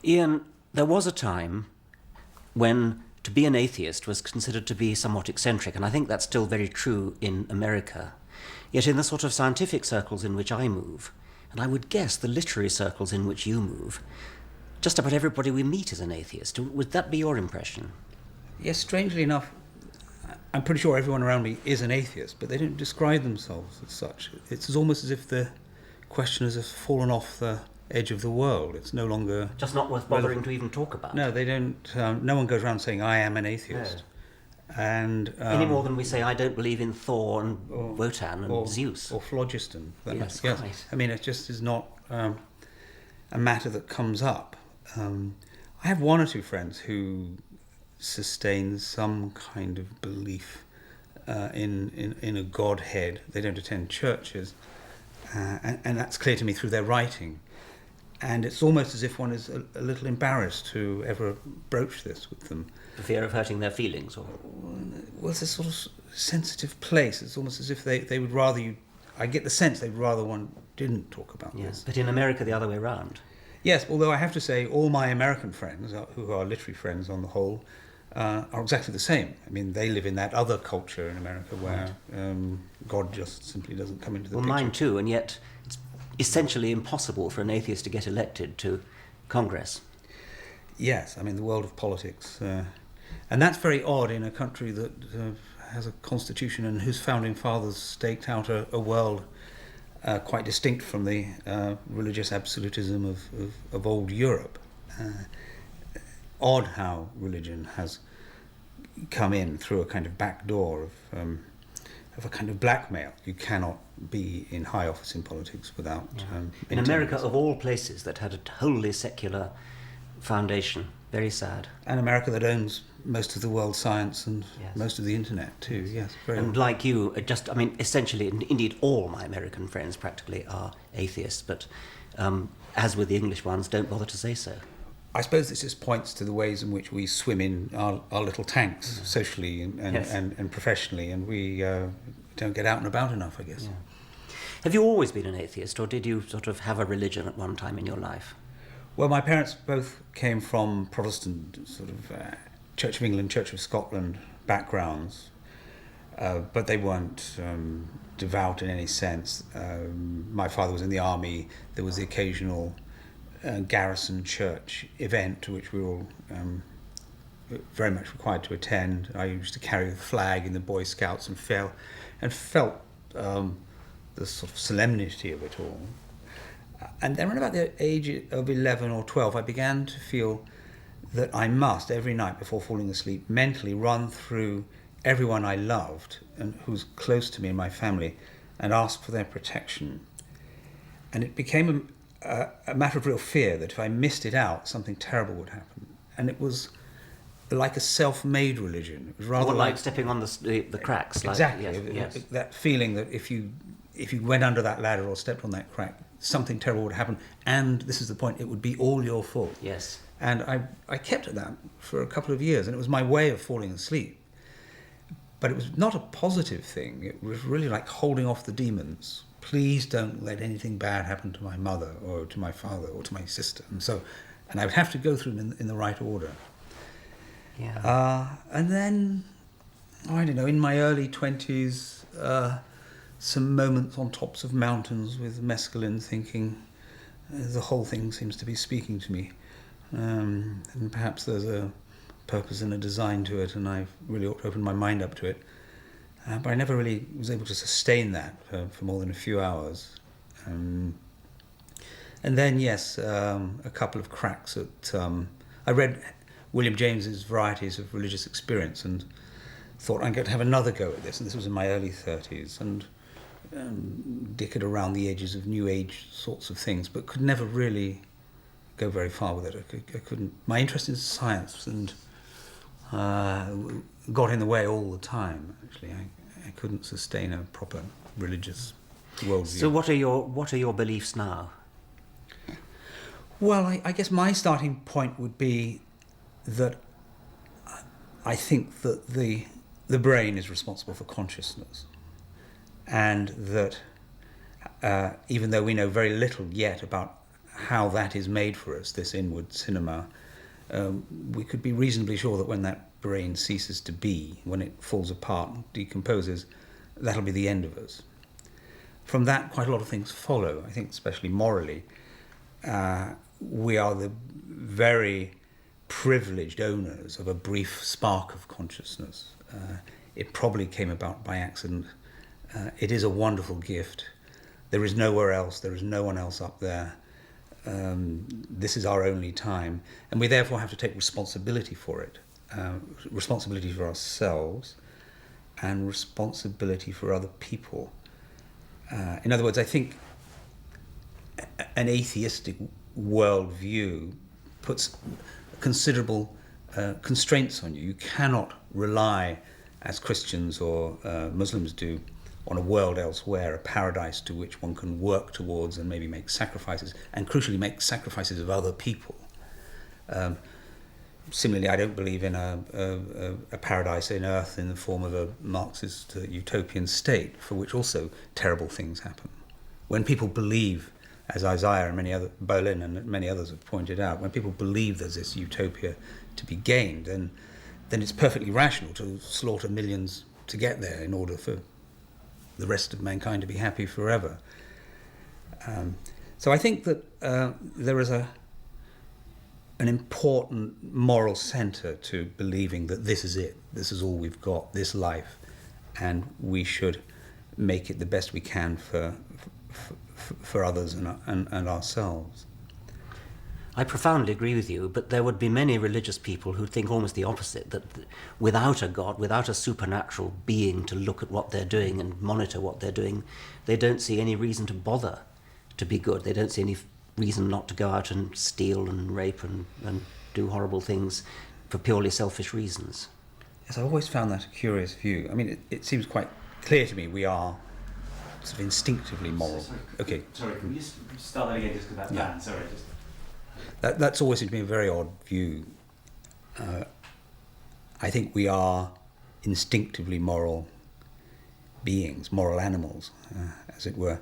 Ian, there was a time when to be an atheist was considered to be somewhat eccentric, and I think that's still very true in America. Yet in the sort of scientific circles in which I move, and I would guess the literary circles in which you move, just about everybody we meet is an atheist. Would that be your impression? Yes, strangely enough, I'm pretty sure everyone around me is an atheist, but they don't describe themselves as such. It's almost as if the question has fallen off the edge of the world. It's no longer... Just not worth bothering to even talk about. No, they don't... no one goes around saying, I am an atheist. No. And any more than we say, I don't believe in Thor and Wotan and Zeus. Or phlogiston. Yes, yes. Quite. I mean, it just is not a matter that comes up. I have one or two friends who sustain some kind of belief in a Godhead. They don't attend churches, and that's clear to me through their writing. And it's almost as if one is a little embarrassed to ever broach this with them. For fear of hurting their feelings? Or? Well, it's a sort of sensitive place. It's almost as if they would rather you... I get the sense they'd rather one didn't talk about this. But in America, the other way around. Yes, although I have to say all my American friends, who are literary friends on the whole, are exactly the same. I mean, they live in that other culture in America where God just simply doesn't come into the picture. Well, mine too, and yet it's essentially impossible for an atheist to get elected to Congress. Yes, I mean, the world of politics. And that's very odd in a country that has a constitution and whose founding fathers staked out a world quite distinct from the religious absolutism of old Europe. Odd how religion has come in through a kind of back door of a kind of blackmail. You cannot be in high office in politics without... in America, of all places, that had a wholly secular foundation. Very sad. And America that owns most of the world's science and most of the internet too, yes. Very and like you, essentially, indeed all my American friends practically are atheists, but as with the English ones, don't bother to say so. I suppose this just points to the ways in which we swim in our little tanks, socially and professionally, and we don't get out and about enough, I guess. Yeah. Have you always been an atheist, or did you sort of have a religion at one time in your life? Well, my parents both came from Protestant, sort of Church of England, Church of Scotland backgrounds, but they weren't devout in any sense. My father was in the army. There was the occasional garrison church event to which we were all very much required to attend. I used to carry the flag in the Boy Scouts and felt the sort of solemnity of it all. And then, around about the age of 11 or 12, I began to feel that I must, every night before falling asleep, mentally run through everyone I loved and who's close to me in my family and ask for their protection. And it became a matter of real fear that if I missed it out, something terrible would happen. And it was like a self-made religion. It was rather like stepping on the cracks. Exactly. Yes. That feeling that if you went under that ladder or stepped on that crack, something terrible would happen, and this is the point, it would be all your fault. Yes. And I kept at that for a couple of years, and it was my way of falling asleep. But it was not a positive thing. It was really like holding off the demons. Please don't let anything bad happen to my mother or to my father or to my sister. And I would have to go through them in the right order. Yeah. And then, I don't know, in my early 20s, some moments on tops of mountains with mescaline, thinking the whole thing seems to be speaking to me, and perhaps there's a purpose and a design to it, and I really ought to open my mind up to it. But I never really was able to sustain that for more than a few hours. And then, yes, a couple of cracks at... I read William James's Varieties of Religious Experience and thought I'm going to have another go at this, and this was in my early 30s, and dickered around the edges of New Age sorts of things, but could never really go very far with it. I couldn't. My interest in science and got in the way all the time. Actually, I couldn't sustain a proper religious worldview. So, what are your beliefs now? Well, I guess my starting point would be that I think that the brain is responsible for consciousness. And that even though we know very little yet about how that is made for us, this inward cinema, we could be reasonably sure that when that brain ceases to be, when it falls apart and decomposes, that'll be the end of us. From that, quite a lot of things follow, I think, especially morally. We are the very privileged owners of a brief spark of consciousness. It probably came about by accident. It is a wonderful gift. There is nowhere else, there is no one else up there. This is our only time, and we therefore have to take responsibility for it. Responsibility for ourselves and responsibility for other people. In other words, I think an atheistic worldview puts considerable constraints on you. You cannot rely, as Christians or Muslims do, on a world elsewhere, a paradise to which one can work towards and maybe make sacrifices, and crucially make sacrifices of other people. Similarly, I don't believe in a paradise in earth in the form of a Marxist utopian state, for which also terrible things happen. When people believe, as Isaiah and many other, Berlin and many others have pointed out, when people believe there's this utopia to be gained, then it's perfectly rational to slaughter millions to get there in order for the rest of mankind to be happy forever. So I think that there is an important moral centre to believing that this is it, this is all we've got, this life, and we should make it the best we can for others and ourselves. I profoundly agree with you, but there would be many religious people who think almost the opposite, that without a God, without a supernatural being to look at what they're doing and monitor what they're doing, they don't see any reason to bother to be good. They don't see any reason not to go out and steal and rape and do horrible things for purely selfish reasons. Yes, I've always found that a curious view. I mean, it seems quite clear to me we are sort of instinctively moral. Sorry, can you just start that again just because that band? Sorry, just... That's always seemed to me a very odd view. I think we are instinctively moral beings, moral animals, as it were.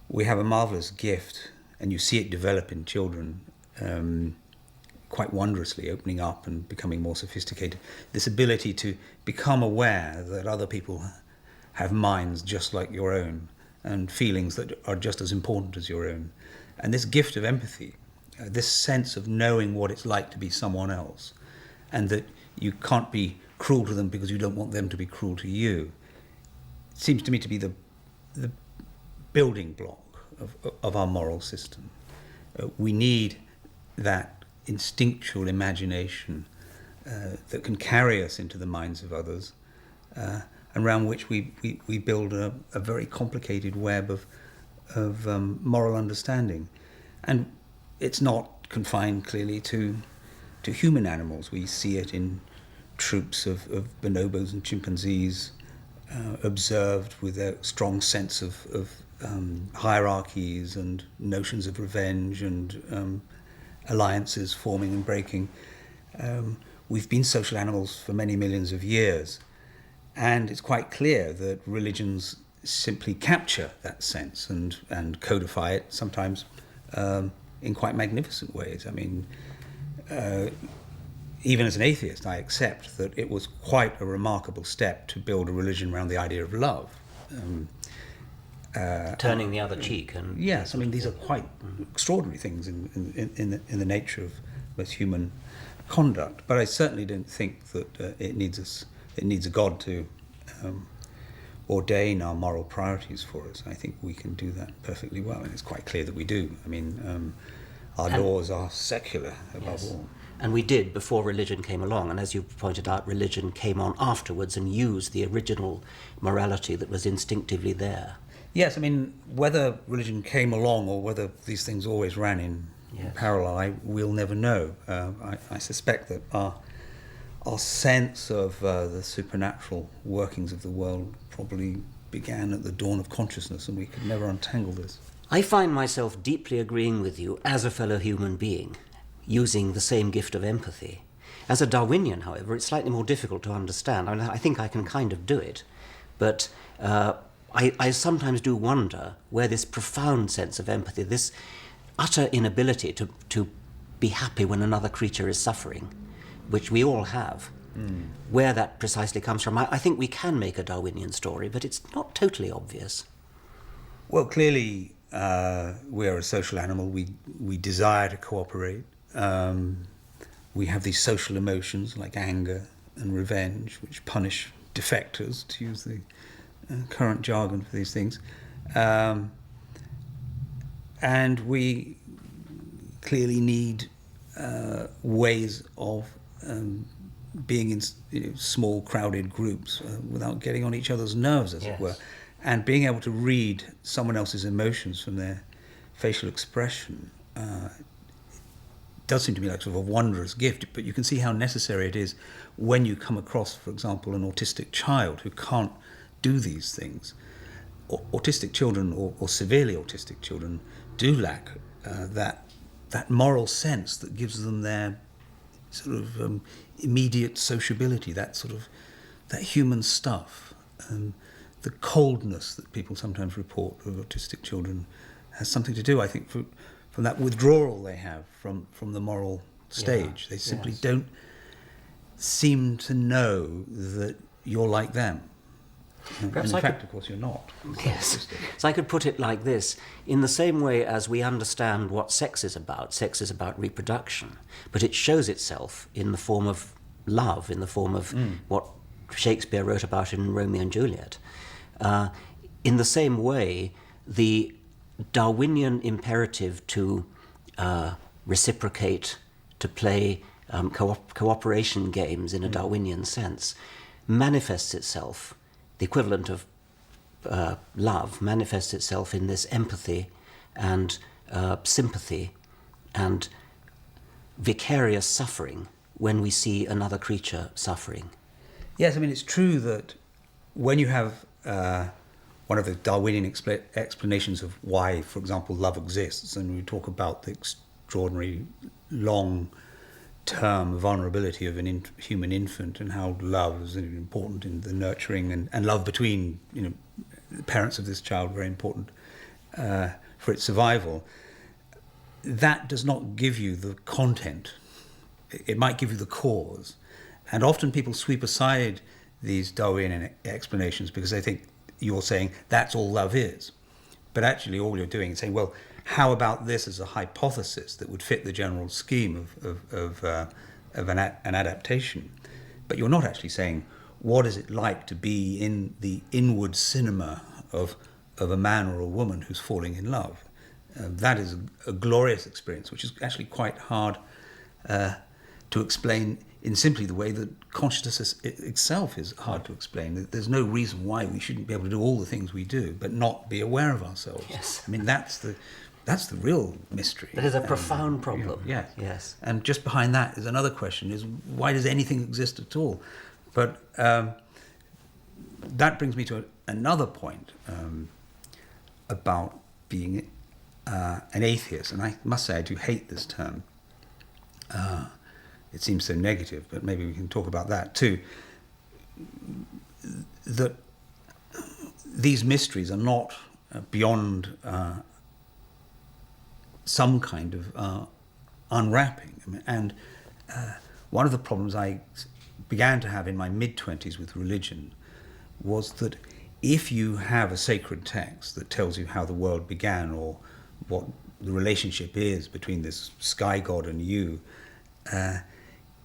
We have a marvellous gift, and you see it develop in children quite wondrously, opening up and becoming more sophisticated. This ability to become aware that other people have minds just like your own and feelings that are just as important as your own. And this gift of empathy, this sense of knowing what it's like to be someone else, and that you can't be cruel to them because you don't want them to be cruel to you, seems to me to be the building block of our moral system. We need that instinctual imagination that can carry us into the minds of others, around which we build a very complicated web of moral understanding. And it's not confined clearly to human animals. We see it in troops of bonobos and chimpanzees, observed with a strong sense of hierarchies and notions of revenge and alliances forming and breaking. We've been social animals for many millions of years, and it's quite clear that religions simply capture that sense and codify it, sometimes in quite magnificent ways. I mean, even as an atheist, I accept that it was quite a remarkable step to build a religion around the idea of love. Turning the other cheek. And yes, I mean, these are quite extraordinary things in the nature of most human conduct. But I certainly don't think that it needs a God to ordain our moral priorities for us. I think we can do that perfectly well, and it's quite clear that we do. I mean, our laws are secular above all. And we did before religion came along, and as you pointed out, religion came on afterwards and used the original morality that was instinctively there. Yes, I mean, whether religion came along or whether these things always ran in parallel, we'll never know. I suspect that our sense of the supernatural workings of the world probably began at the dawn of consciousness, and we could never untangle this. I find myself deeply agreeing with you as a fellow human being, using the same gift of empathy. As a Darwinian, however, it's slightly more difficult to understand. I mean, I think I can kind of do it, but I sometimes do wonder where this profound sense of empathy, this utter inability to be happy when another creature is suffering, which we all have. Where that precisely comes from, I think we can make a Darwinian story, but it's not totally obvious. Well, clearly, we are a social animal. We desire to cooperate. We have these social emotions like anger and revenge, which punish defectors, to use the current jargon for these things. And we clearly need ways of being in small, crowded groups without getting on each other's nerves, as it were. And being able to read someone else's emotions from their facial expression does seem to me like sort of a wondrous gift, but you can see how necessary it is when you come across, for example, an autistic child who can't do these things. Autistic children or severely autistic children do lack that moral sense that gives them their sort of immediate sociability, that human stuff. The coldness that people sometimes report of autistic children has something to do, I think, from that withdrawal they have from the moral stage. They simply don't seem to know that you're like them. Perhaps and in fact, of course, you're not. Yes. So I could put it like this. In the same way as we understand what sex is about reproduction, but it shows itself in the form of love, in the form of what Shakespeare wrote about in Romeo and Juliet. In the same way, the Darwinian imperative to reciprocate, to play cooperation games in a Darwinian sense, manifests itself. The equivalent of love manifests itself in this empathy and sympathy and vicarious suffering when we see another creature suffering. Yes, I mean, it's true that when you have one of the Darwinian explanations of why, for example, love exists, and we talk about the extraordinary long-term vulnerability of an human infant and how love is important in the nurturing and love between the parents of this child, very important for its survival. That does not give you the content. It might give you the cause. And often people sweep aside these Darwinian explanations because they think you're saying that's all love is. But actually all you're doing is saying, well, how about this as a hypothesis that would fit the general scheme of an adaptation? But you're not actually saying, what is it like to be in the inward cinema of a man or a woman who's falling in love? That is a glorious experience, which is actually quite hard to explain in simply the way that consciousness itself is hard to explain. There's no reason why we shouldn't be able to do all the things we do, but not be aware of ourselves. Yes. I mean, that's the real mystery. That is a profound problem. Yes. And just behind that is another question, is why does anything exist at all? But that brings me to another point about being an atheist. And I must say I do hate this term. It seems so negative, but maybe we can talk about that too. That these mysteries are not beyond some kind of unwrapping. And one of the problems I began to have in my mid-20s with religion was that if you have a sacred text that tells you how the world began or what the relationship is between this sky god and you,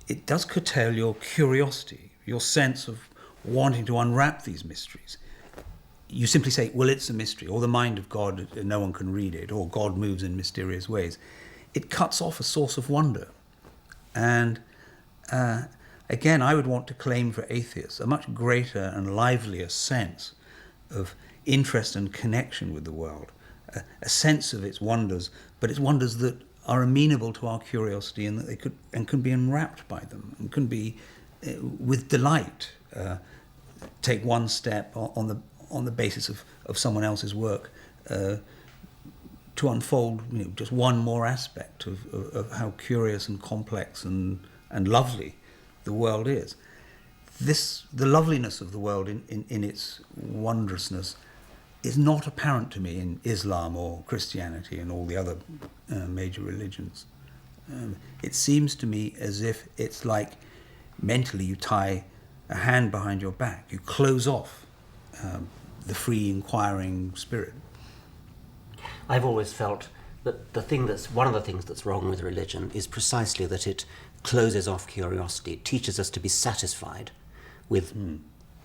it does curtail your curiosity, your sense of wanting to unwrap these mysteries. You simply say, well, it's a mystery, or the mind of God, no one can read it, or God moves in mysterious ways. It cuts off a source of wonder. And again, I would want to claim for atheists a much greater and livelier sense of interest and connection with the world, a sense of its wonders, but its wonders that are amenable to our curiosity and that they can be enwrapped by them and can be with delight take one step on the basis of someone else's work to unfold just one more aspect of how curious and complex and lovely the world is. The loveliness of the world in its wondrousness is not apparent to me in Islam or Christianity and all the other major religions. It seems to me as if it's like mentally you tie a hand behind your back, you close off the free inquiring spirit. I've always felt that one of the things that's wrong with religion is precisely that it closes off curiosity. It teaches us to be satisfied with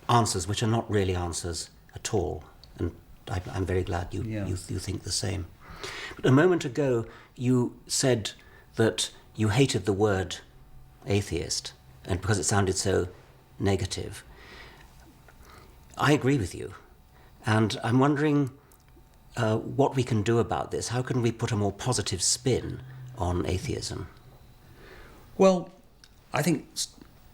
answers which are not really answers at all. And I'm very glad you think the same. But a moment ago you said that you hated the word atheist, and because it sounded so negative. I agree with you, and I'm wondering what we can do about this. How can we put a more positive spin on atheism? Well, I think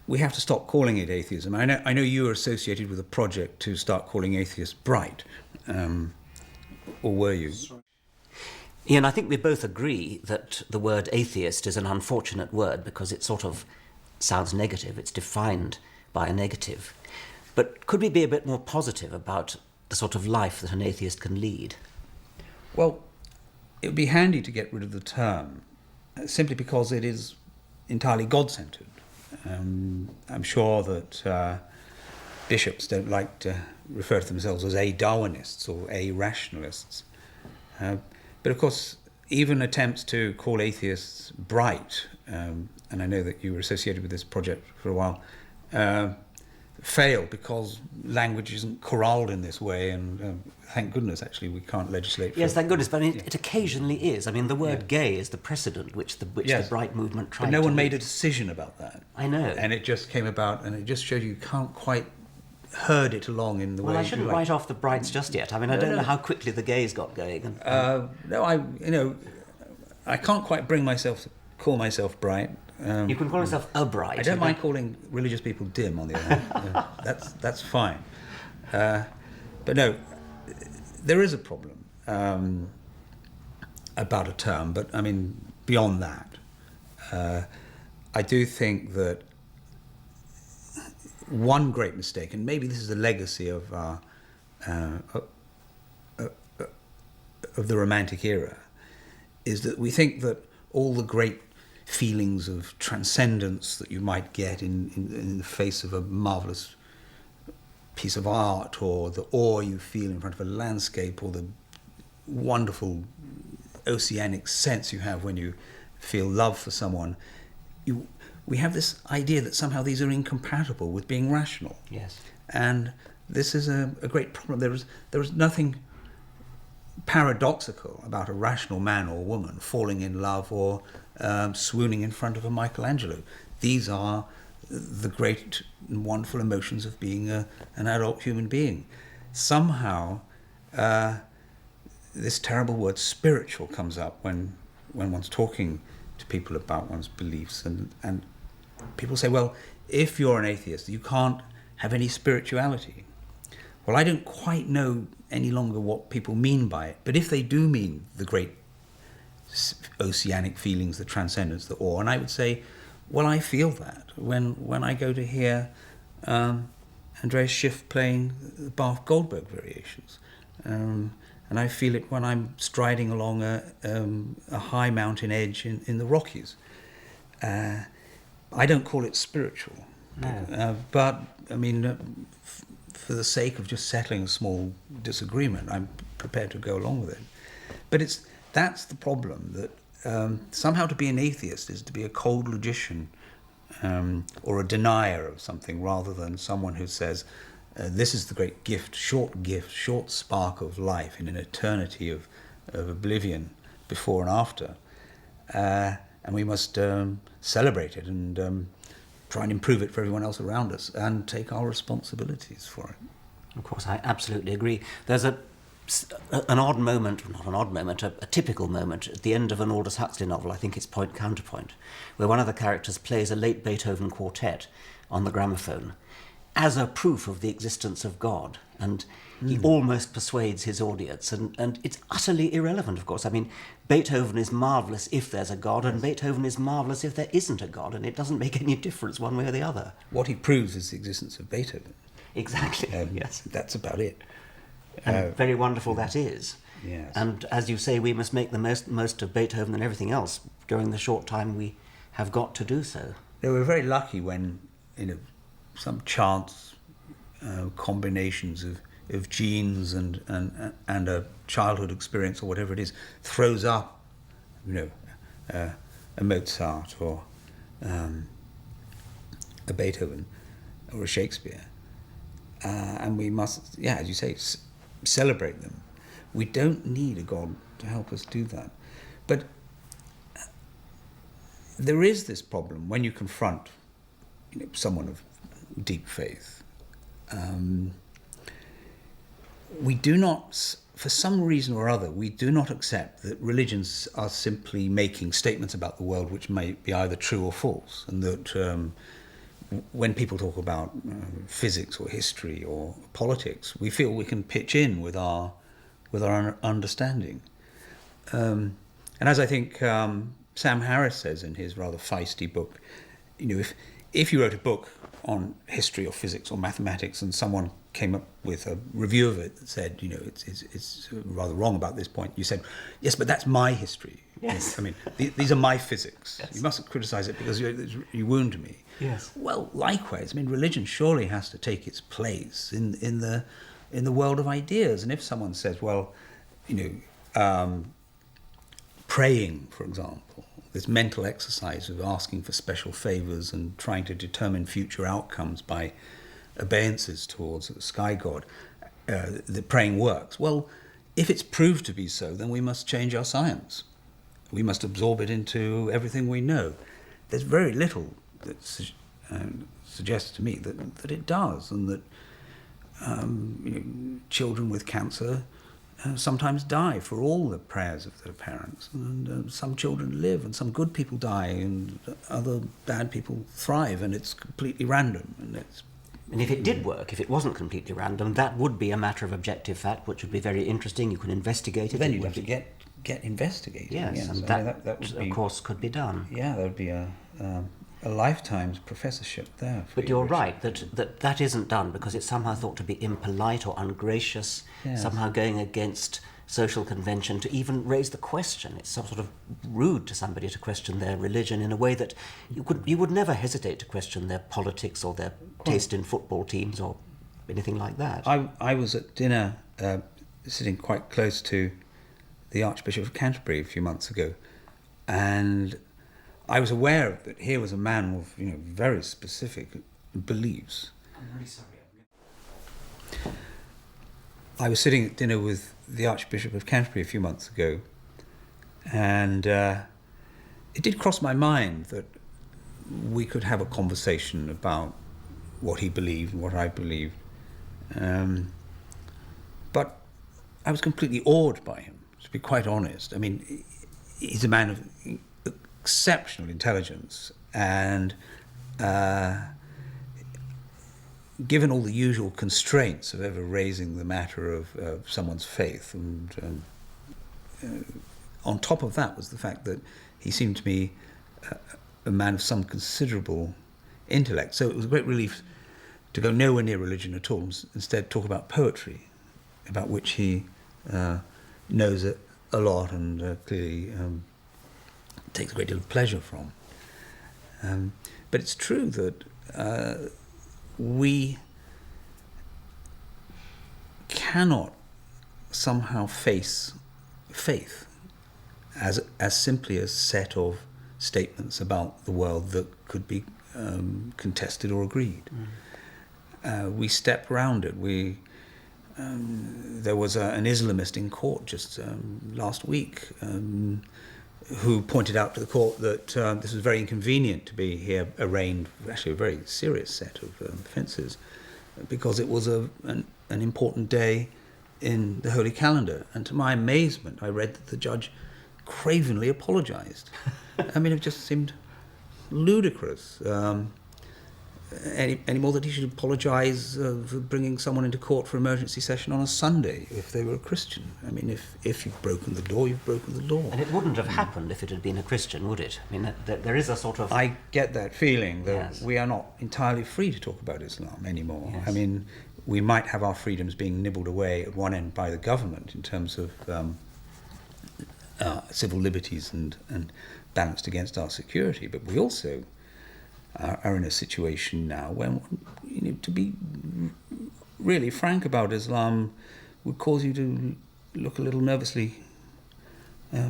we have to stop calling it atheism. I know you are associated with a project to start calling atheists bright, or were you? Ian, I think we both agree that the word atheist is an unfortunate word because it sort of sounds negative. It's defined by a negative. But could we be a bit more positive about the sort of life that an atheist can lead? Well, it would be handy to get rid of the term, simply because it is entirely God-centered. I'm sure that bishops don't like to refer to themselves as a-Darwinists or a-rationalists. But of course, even attempts to call atheists bright, and I know that you were associated with this project for a while, fail because language isn't corralled in this way, and thank goodness, actually, we can't legislate. Yes, thank goodness, but I mean, it occasionally is. I mean, the word gay is the precedent which the Bright movement tried to But no one made a decision about that. I know. And it just came about, and it just showed you can't quite herd it along in the way. Well, I shouldn't write off the Brights just yet. I mean, I don't know how quickly the gays got going. I can't quite bring myself to call myself bright. You can call yourself a Bright. I don't mind calling religious people dim, on the other hand. That's fine. But no, there is a problem about a term, but I mean, beyond that, I do think that one great mistake, and maybe this is a legacy of the Romantic era, is that we think that all the great feelings of transcendence that you might get in the face of a marvelous piece of art, or the awe you feel in front of a landscape, or the wonderful oceanic sense you have when you feel love for someone, we have this idea that somehow these are incompatible with being rational. Yes. And this is a great problem. There is nothing paradoxical about a rational man or woman falling in love or swooning in front of a Michelangelo. These are the great and wonderful emotions of being an adult human being. Somehow, this terrible word spiritual comes up when one's talking to people about one's beliefs, and people say, well, if you're an atheist, you can't have any spirituality. Well, I don't quite know any longer what people mean by it, but if they do mean the great oceanic feelings, the transcendence, the awe, and I would say, well, I feel that when I go to hear Andreas Schiff playing the Bach Goldberg variations, and I feel it when I'm striding along a high mountain edge in the Rockies. I don't call it spiritual, but I mean, for the sake of just settling a small disagreement, I'm prepared to go along with it. But that's the problem, that somehow to be an atheist is to be a cold logician or a denier of something, rather than someone who says, this is the great gift, short spark of life in an eternity of oblivion before and after. And we must celebrate it and try and improve it for everyone else around us and take our responsibilities for it. Of course, I absolutely agree. There's an odd moment, not an odd moment, a typical moment at the end of an Aldous Huxley novel, I think it's Point Counterpoint, where one of the characters plays a late Beethoven quartet on the gramophone as a proof of the existence of God, and he almost persuades his audience, and it's utterly irrelevant, of course. I mean, Beethoven is marvellous if there's a God, and Beethoven is marvellous if there isn't a God, and it doesn't make any difference one way or the other. What he proves is the existence of Beethoven. Exactly, yes. That's about it. And very wonderful that is. Yes. And as you say, we must make the most of Beethoven and everything else during the short time we have got to do so. They were very lucky when, some chance combinations of genes and a childhood experience or whatever it is throws up, a Mozart or a Beethoven or a Shakespeare, and we must, as you say, celebrate them. We don't need a God to help us do that, but there is this problem when you confront, someone of deep faith. We do not, for some reason or other, we do not accept that religions are simply making statements about the world which may be either true or false, and that when people talk about physics or history or politics, we feel we can pitch in with our understanding. And as I think Sam Harris says in his rather feisty book, if you wrote a book on history or physics or mathematics and someone came up with a review of it that said, it's rather wrong about this point, you said, yes, but that's my history. Yes. I mean, these are my physics. Yes. You mustn't criticize it because you wound me. Yes. Well, likewise, religion surely has to take its place in the world of ideas. And if someone says, well, praying, for example, this mental exercise of asking for special favors and trying to determine future outcomes by obeisances towards the sky god, the praying works. Well, if it's proved to be so, then we must change our science. We must absorb it into everything we know. There's very little that suggests to me that it does, and that children with cancer sometimes die for all the prayers of their parents, and some children live, and some good people die, and other bad people thrive, and it's completely random. And if it did work, if it wasn't completely random, that would be a matter of objective fact, which would be very interesting. You can investigate it. Then you'd have to get investigated. Yes, and that would be, of course, could be done. Yeah, there would be a lifetime's professorship there. But you're right, that isn't done because it's somehow thought to be impolite or ungracious, yes. Somehow going against social convention to even raise the question. It's sort of rude to somebody to question their religion in a way that you would never hesitate to question their politics or their taste in football teams or anything like that. I was at dinner sitting quite close to the Archbishop of Canterbury a few months ago, and I was aware that here was a man with very specific beliefs. I'm really sorry. I was sitting at dinner with the Archbishop of Canterbury a few months ago, and it did cross my mind that we could have a conversation about what he believed and what I believed. But I was completely awed by him, to be quite honest. I mean, he's a man of exceptional intelligence, and given all the usual constraints of ever raising the matter of someone's faith, and on top of that was the fact that he seemed to me a man of some considerable intellect. So it was a great relief to go nowhere near religion at all, instead talk about poetry, about which he knows a lot and clearly takes a great deal of pleasure from. But it's true that we cannot somehow face faith as simply a set of statements about the world that could be contested or agreed. We step round it. There was an Islamist in court just last week who pointed out to the court that this was very inconvenient to be here arraigned for actually a very serious set of offences, because it was an important day in the Holy Calendar. And to my amazement, I read that the judge cravenly apologised. I mean, it just seemed ludicrous. Any more that he should apologise for bringing someone into court for emergency session on a Sunday if they were a Christian. I mean, if you've broken the law, you've broken the law. And it wouldn't have happened if it had been a Christian, would it? I mean, there is a sort of... I get that feeling that yes. we are not entirely free to talk about Islam anymore. Yes. I mean, we might have our freedoms being nibbled away at one end by the government in terms of civil liberties and balanced against our security, but we also are in a situation now when, to be really frank about Islam would cause you to look a little nervously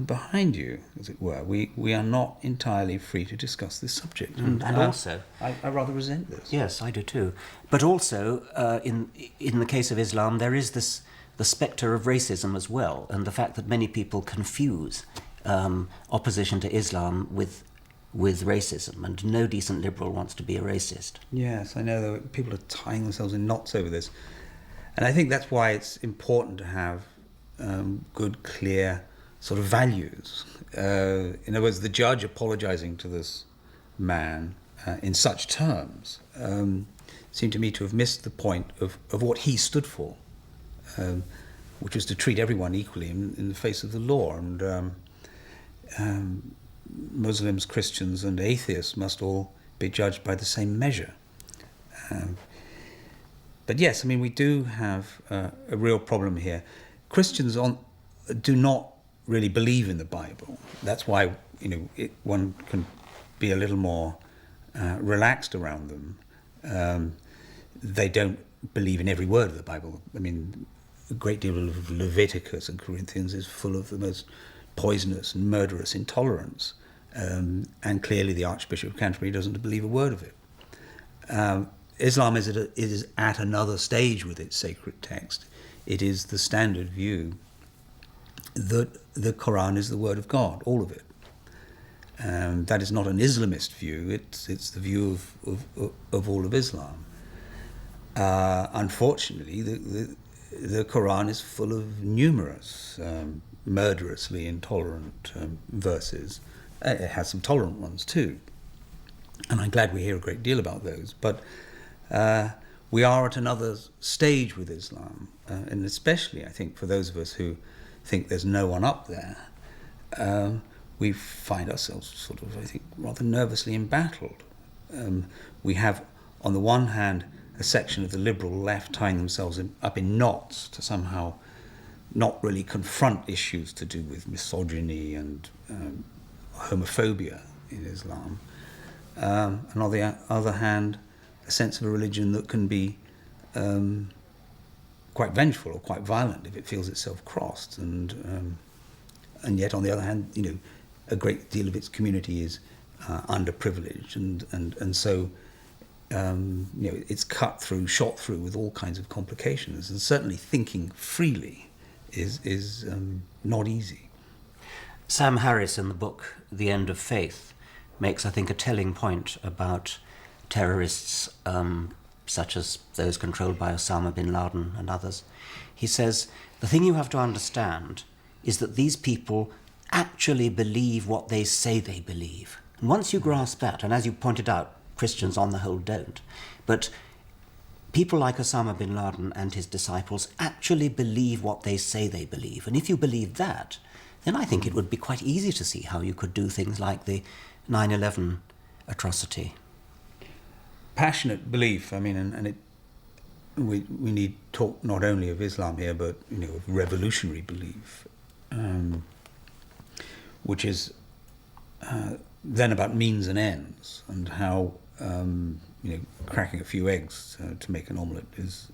behind you, as it were. We are not entirely free to discuss this subject. And also... I rather resent this. Yes, I do too. But also, in the case of Islam, there is the spectre of racism as well, and the fact that many people confuse opposition to Islam with racism, and no decent liberal wants to be a racist. Yes, I know that people are tying themselves in knots over this. And I think that's why it's important to have good, clear sort of values. In other words, the judge apologising to this man in such terms seemed to me to have missed the point of what he stood for, which was to treat everyone equally in the face of the law. And Muslims, Christians and atheists must all be judged by the same measure. But yes, I mean, we do have a real problem here. Christians do not really believe in the Bible. That's why one can be a little more relaxed around them. They don't believe in every word of the Bible. I mean, a great deal of Leviticus and Corinthians is full of the most poisonous and murderous intolerance. And clearly the Archbishop of Canterbury doesn't believe a word of it. Islam is at another stage with its sacred text. It is the standard view that the Quran is the word of God, all of it. That is not an Islamist view, it's the view of all of Islam. Unfortunately, the Quran is full of numerous murderously intolerant verses. It has some tolerant ones too, and I'm glad we hear a great deal about those. But we are at another stage with Islam, and especially, I think, for those of us who think there's no one up there, we find ourselves sort of, I think, rather nervously embattled. We have, on the one hand, a section of the liberal left tying themselves up in knots to somehow not really confront issues to do with misogyny and homophobia in Islam, and on the other hand, a sense of a religion that can be quite vengeful or quite violent if it feels itself crossed, and yet on the other hand, a great deal of its community is underprivileged, and so it's cut through, shot through with all kinds of complications, and certainly thinking freely is not easy. Sam Harris, in the book The End of Faith, makes, I think, a telling point about terrorists such as those controlled by Osama bin Laden and others. He says, the thing you have to understand is that these people actually believe what they say they believe. And once you grasp that, and as you pointed out, Christians on the whole don't, but people like Osama bin Laden and his disciples actually believe what they say they believe. And if you believe that, then I think it would be quite easy to see how you could do things like the 9/11 atrocity. Passionate belief, I mean, and we need talk not only of Islam here, but of revolutionary belief, which is then about means and ends, and how cracking a few eggs to make an omelette is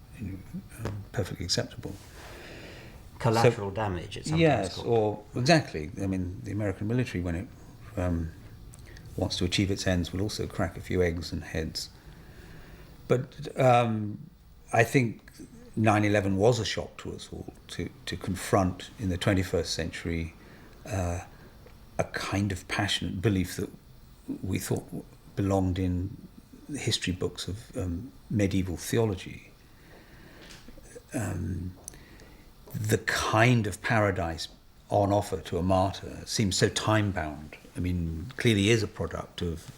perfectly acceptable. Collateral damage, it's sometimes yes, called. or exactly. I mean, the American military, when it wants to achieve its ends, will also crack a few eggs and heads. But I think 9/11 was a shock to us all, to confront in the 21st century a kind of passionate belief that we thought belonged in the history books of medieval theology. The kind of paradise on offer to a martyr seems so time-bound. I mean, clearly is a product of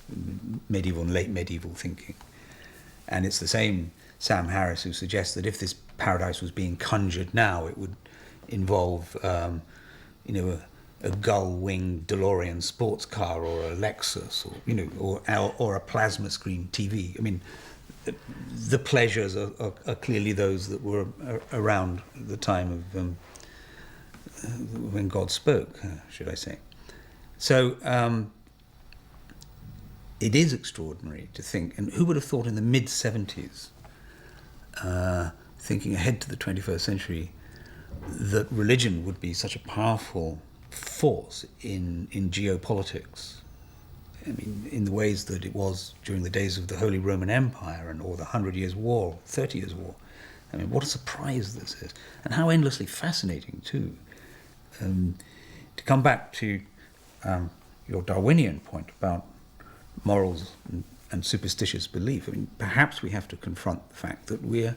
medieval and late medieval thinking. And it's the same Sam Harris who suggests that if this paradise was being conjured now, it would involve, a gull-winged DeLorean sports car or a Lexus, or a plasma screen TV. I mean, the pleasures are clearly those that were around the time of when God spoke, should I say. So it is extraordinary to think, and who would have thought in the mid-70s, thinking ahead to the 21st century, that religion would be such a powerful force in geopolitics. I mean, in the ways that it was during the days of the Holy Roman Empire or the 100 Years' War, 30 Years' War. I mean, what a surprise this is. And how endlessly fascinating, too. To come back to your Darwinian point about morals and superstitious belief, I mean, perhaps we have to confront the fact that we're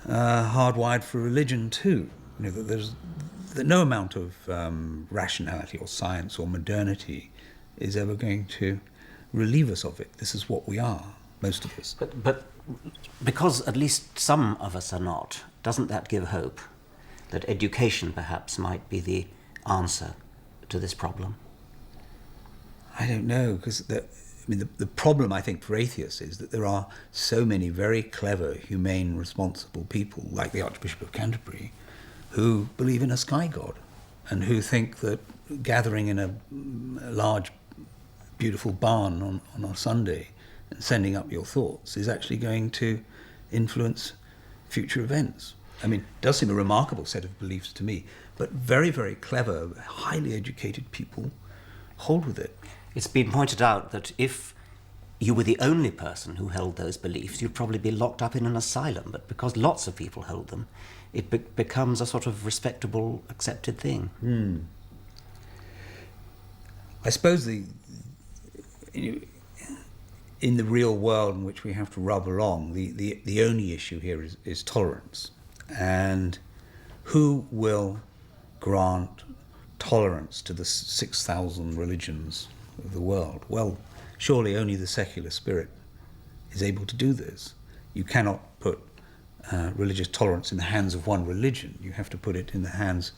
hardwired for religion, too. You know, that no amount of rationality or science or modernity is ever going to relieve us of it. This is what we are, most of us. But because at least some of us are not, doesn't that give hope that education perhaps might be the answer to this problem? I don't know, because the problem, I think, for atheists is that there are so many very clever, humane, responsible people, like the Archbishop of Canterbury, who believe in a sky god and who think that gathering in a large, beautiful barn on a Sunday and sending up your thoughts is actually going to influence future events. I mean, it does seem a remarkable set of beliefs to me, but very, very clever, highly educated people hold with it. It's been pointed out that if you were the only person who held those beliefs, you'd probably be locked up in an asylum, but because lots of people hold them, it becomes a sort of respectable, accepted thing. I suppose in the real world in which we have to rub along, the only issue here is tolerance. And who will grant tolerance to the 6,000 religions of the world? Well, surely only the secular spirit is able to do this. You cannot put religious tolerance in the hands of one religion. You have to put it in the hands,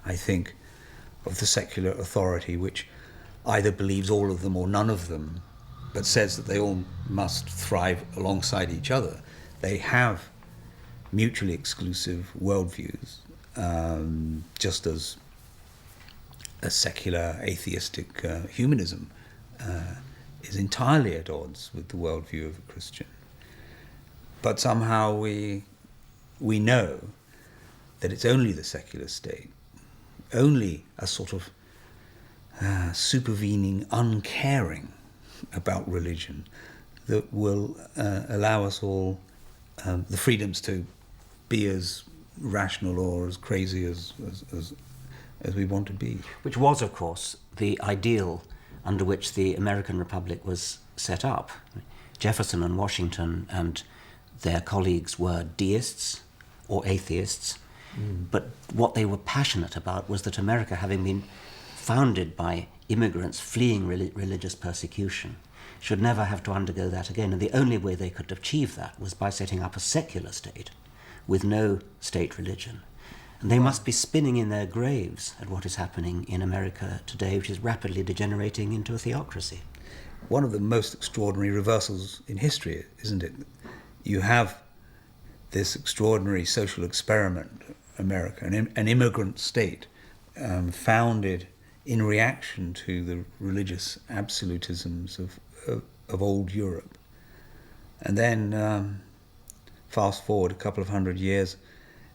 I think, of the secular authority, which either believes all of them or none of them, but says that they all must thrive alongside each other. They have mutually exclusive worldviews, just as a secular atheistic humanism is entirely at odds with the worldview of a Christian. But somehow we know that it's only the secular state, only a sort of supervening uncaring about religion that will allow us all the freedoms to be as rational or as crazy as we want to be. Which was, of course, the ideal under which the American Republic was set up. Jefferson and Washington and their colleagues were deists or atheists, but what they were passionate about was that America, having been founded by immigrants fleeing religious persecution, should never have to undergo that again. And the only way they could achieve that was by setting up a secular state with no state religion. And they must be spinning in their graves at what is happening in America today, which is rapidly degenerating into a theocracy. One of the most extraordinary reversals in history, isn't it? You have this extraordinary social experiment, America, an immigrant state founded in reaction to the religious absolutisms of old Europe. And then fast forward a couple of hundred years,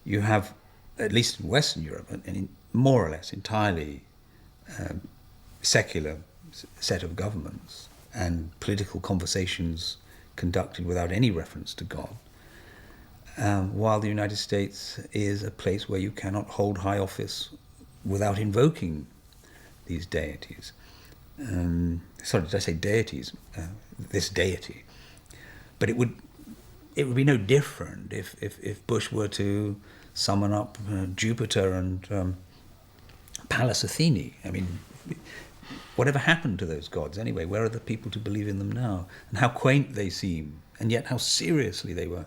you have, at least in Western Europe, and more or less entirely secular set of governments and political conversations conducted without any reference to God, while the United States is a place where you cannot hold high office without invoking these deities. Sorry, did I say deities? This deity. But it would be no different if Bush were to summon up Jupiter and Pallas Athene. I mean, whatever happened to those gods anyway? Where are the people to believe in them now? And how quaint they seem, and yet how seriously they were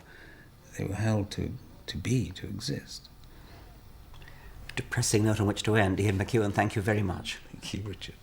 held to exist. Depressing note on which to end. Ian McEwan, thank you very much. Thank you, Richard.